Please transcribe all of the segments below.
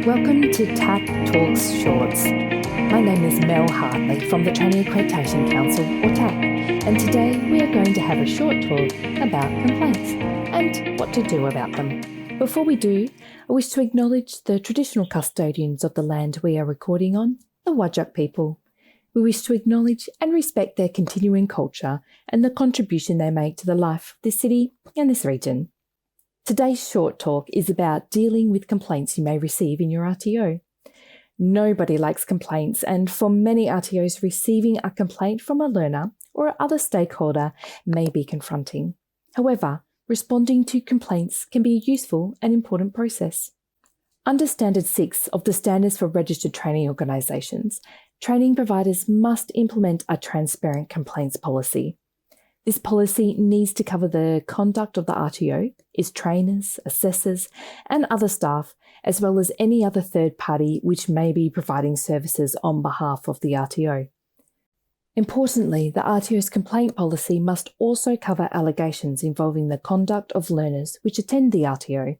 Welcome to TAC Talks Shorts. My name is Mel Hartley from the Training Accreditation Council, or TAC, and today we are going to have a short talk about complaints and what to do about them. Before we do, I wish to acknowledge the traditional custodians of the land we are recording on, the Whadjuk people. We wish to acknowledge and respect their continuing culture and the contribution they make to the life of this city and this region. Today's short talk is about dealing with complaints you may receive in your RTO. Nobody likes complaints, and for many RTOs, receiving a complaint from a learner or other stakeholder may be confronting. However, responding to complaints can be a useful and important process. Under Standard 6 of the Standards for Registered Training Organisations, training providers must implement a transparent complaints policy. This policy needs to cover the conduct of the RTO, its trainers, assessors, and other staff, as well as any other third party which may be providing services on behalf of the RTO. Importantly, the RTO's complaint policy must also cover allegations involving the conduct of learners which attend the RTO.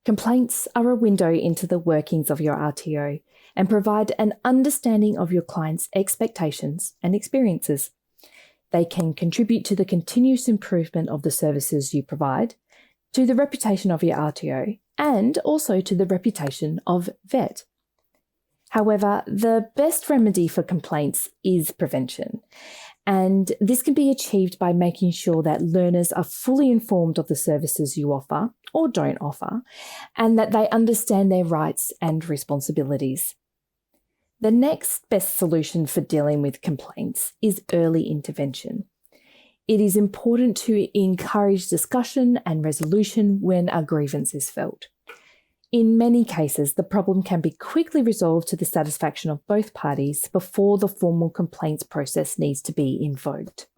Complaints are a window into the workings of your RTO and provide an understanding of your client's expectations and experiences. They can contribute to the continuous improvement of the services you provide, to the reputation of your RTO, and also to the reputation of VET. However, the best remedy for complaints is prevention, and this can be achieved by making sure that learners are fully informed of the services you offer or don't offer, and that they understand their rights and responsibilities. The next best solution for dealing with complaints is early intervention. It is important to encourage discussion and resolution when a grievance is felt. In many cases, the problem can be quickly resolved to the satisfaction of both parties before the formal complaints process needs to be invoked.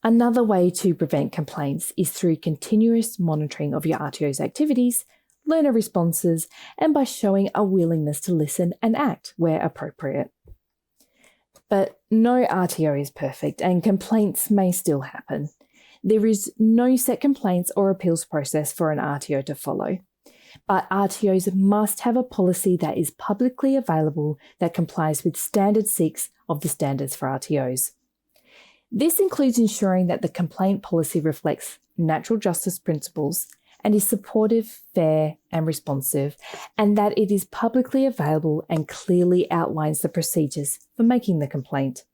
Another way to prevent complaints is through continuous monitoring of your RTO's activities, learner responses, and by showing a willingness to listen and act where appropriate. But no RTO is perfect, and complaints may still happen. There is no set complaints or appeals process for an RTO to follow, but RTOs must have a policy that is publicly available that complies with Standard 6 of the Standards for RTOs. This includes ensuring that the complaint policy reflects natural justice principles and is supportive, fair, and responsive, and that it is publicly available and clearly outlines the procedures for making the complaint.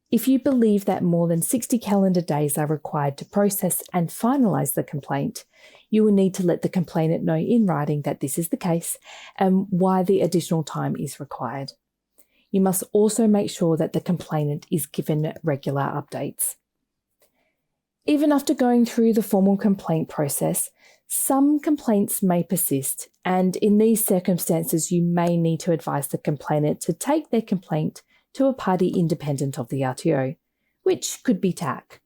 If you believe that more than 60 calendar days are required to process and finalise the complaint, you will need to let the complainant know in writing that this is the case and why the additional time is required. You must also make sure that the complainant is given regular updates. Even after going through the formal complaint process, some complaints may persist, and in these circumstances, you may need to advise the complainant to take their complaint to a party independent of the RTO, which could be TAC.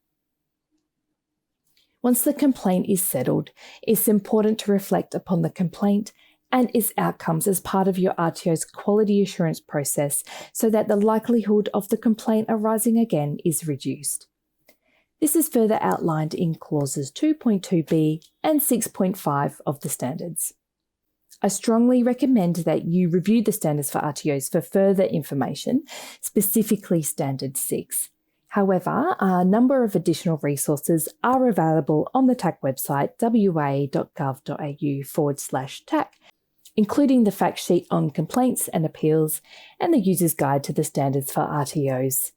Once the complaint is settled, it's important to reflect upon the complaint and its outcomes as part of your RTO's quality assurance process so that the likelihood of the complaint arising again is reduced. This is further outlined in clauses 2.2b and 6.5 of the standards. I strongly recommend that you review the standards for RTOs for further information, specifically Standard 6. However, a number of additional resources are available on the TAC website wa.gov.au/TAC, including the fact sheet on complaints and appeals and the user's guide to the standards for RTOs.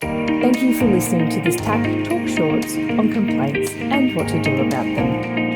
Thank you for listening to this TAC Talk Shorts on complaints and what to do about them.